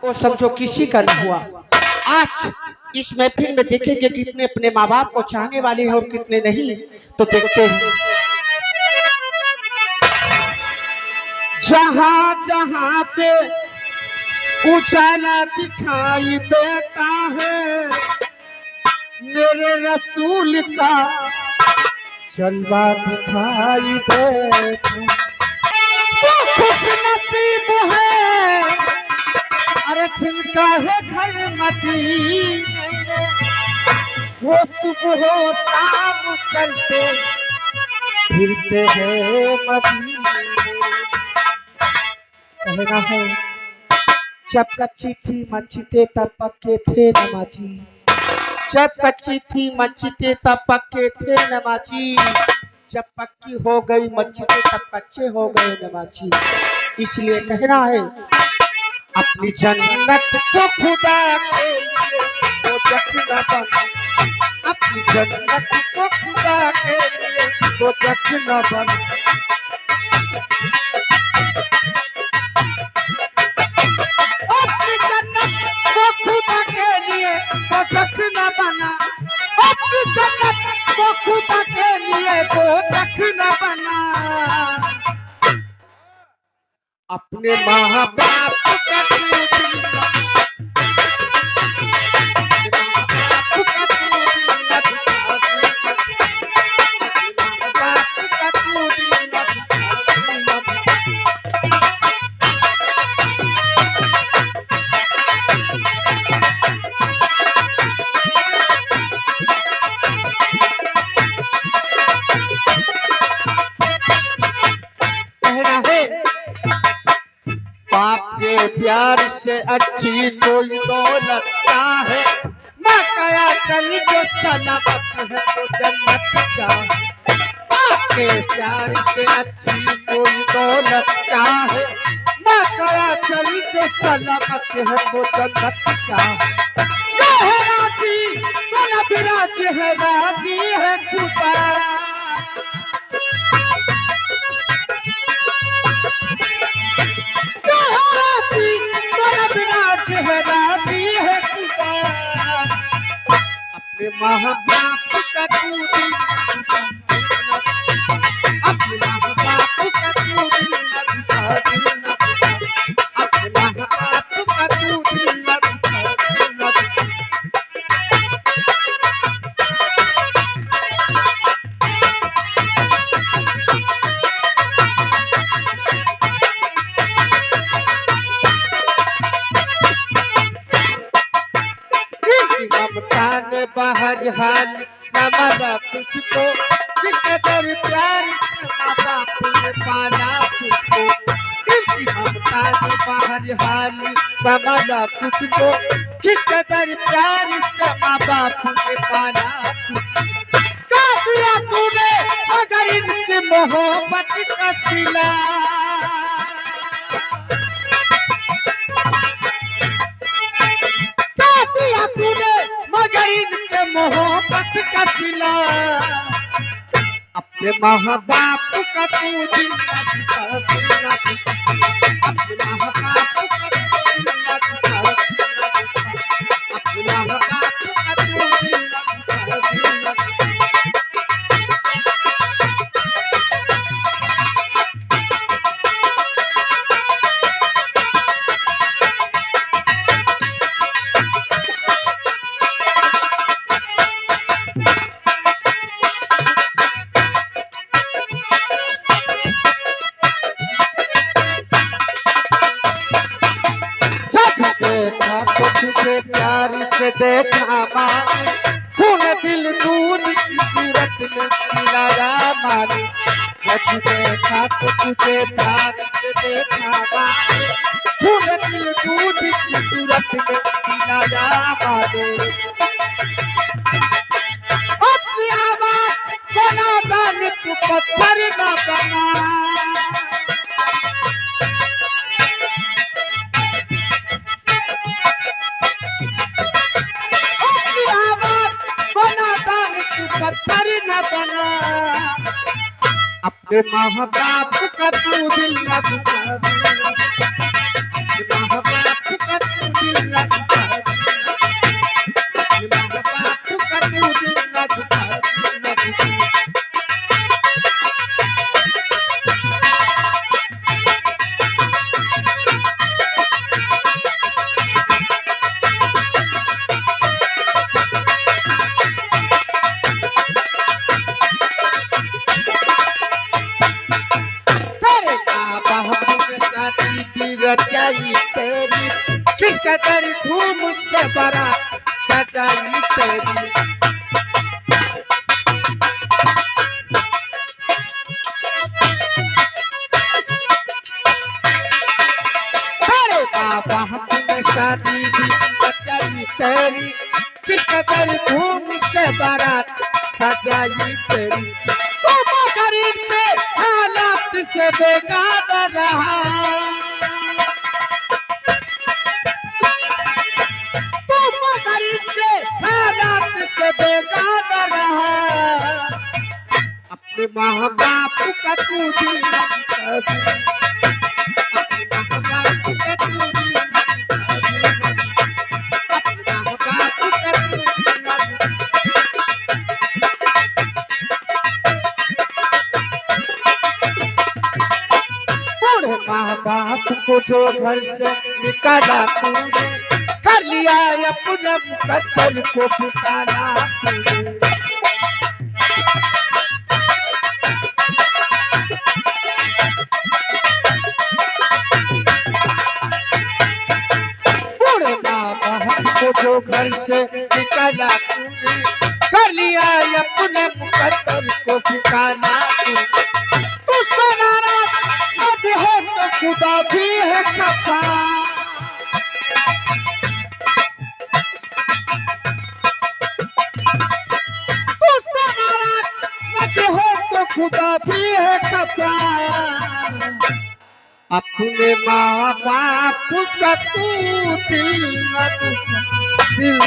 वो समझो किसी का नहीं हुआ। आज इस महफिल में देखेंगे कितने अपने माँ बाप को चाहने वाले हैं और कितने नहीं। तो देखते हैं जहां जहां पे उजाला दिखाई देता है मेरे रसूल का जलवा दिखाई देता। वो खुश नसीब है अरे जिनका है घर मदीने में, वो सुबह हो शाम चलते फिरते हैं मदीने। कहना है जब कच्ची थी मस्जिदें तब पक्के थे नमाजी, जब कच्ची थी मस्जिदें तब पक्के थे नमाजी, जब पक्की हो गई मस्जिदें तब कच्चे हो गए नमाजी। इसलिए कहना है अपनी जन्नत को खुदा के लिए वो जग न बना, अपनी जन्नत को खुदा के लिए वो जग न बना। अपनी जन्नत को खुदा के लिए वो जग न बना, अपनी जन्नत को खुदा के लिए वो जग न बना। अपने माँ बाप का बाप के प्यार से अच्छी कोई दौलत क्या है, माँ कया चल जो सलामत है तो जन्नत क्या है। बाप के प्यार से अच्छी कोई दौलत क्या है, माँ कया चल जो सलामत है तो जन्नत क्या है। जो है राजी तो न बिराज है, राजी है खुदा। अपने माँ बाप का तू दिल, अपने माँ बाप का तू दिल न दुखा, दिल न दुखा, अपने माँ बाप का तू दिल न दुखा, दिल न दुखा। ममता ने बाहर हाल समझा तुझको, कितने प्यार से माँ बाप ने पाला तुझको। इनकी ममता ने बाहर हाल समझा तुझको, कितने प्यार से माँ बाप ने पाला तुझको। क्या दिया तूने अगर इनकी मोहब्बत का सिला, मोहब्बत का सिला। अपने माँ बाप का तू दिल न दुखा, दिल न दुखा, अपने माँ बाप का तू दिल न दुखा, दिल न दुखा, अपने माँ बाप का तू दिल न दुखा, दिल न दुखा। तो तुझे प्यार से देखा माने, तूने दिल दूध की सूरत में मिलाया माने। जब देखा तो तुझे प्यार से देखा माने, तूने दिल दूध की सूरत में मिलाया माने। अपनी आवाज बना बन तू पत्थर न बना, पत्थर न बना। अपने माँ बाप का तू दिल न दुखा, अपने माँ बाप का तू दिल न दुखा, अपने माँ बाप का तू दिल न दुखा, दिल न दुखा। रचाई तेरी किस कदर धूम से बरा सजाई तेरी, तेरे बाबा हमने शादी भी रचाई तेरी किस कदर धूम से बारात सजाई तेरी। तो गरीब के हालात से बेगाद रहा, से बेगाद रहा, अपने माँ बाप का तू दिल न दुखा, अपने माँ बाप का तू दिल न दुखा, अपने माँ बाप का तू दिल न दुखा। बूढ़े माँ बाप को जो घर से निकाला तूने, कर लिया अपने मुकद्दर को ठिकाना तूने। बूढ़े माँ बाप को जो घर से निकाला तूने, कर लिया अपने मुकद्दर को ठिकाना तूने। तुझसे नाराज अब है तो खुदा भी है खफा, खुदा भी है खफा, अपने माँ बाप का तू दिल न दुखा, दिल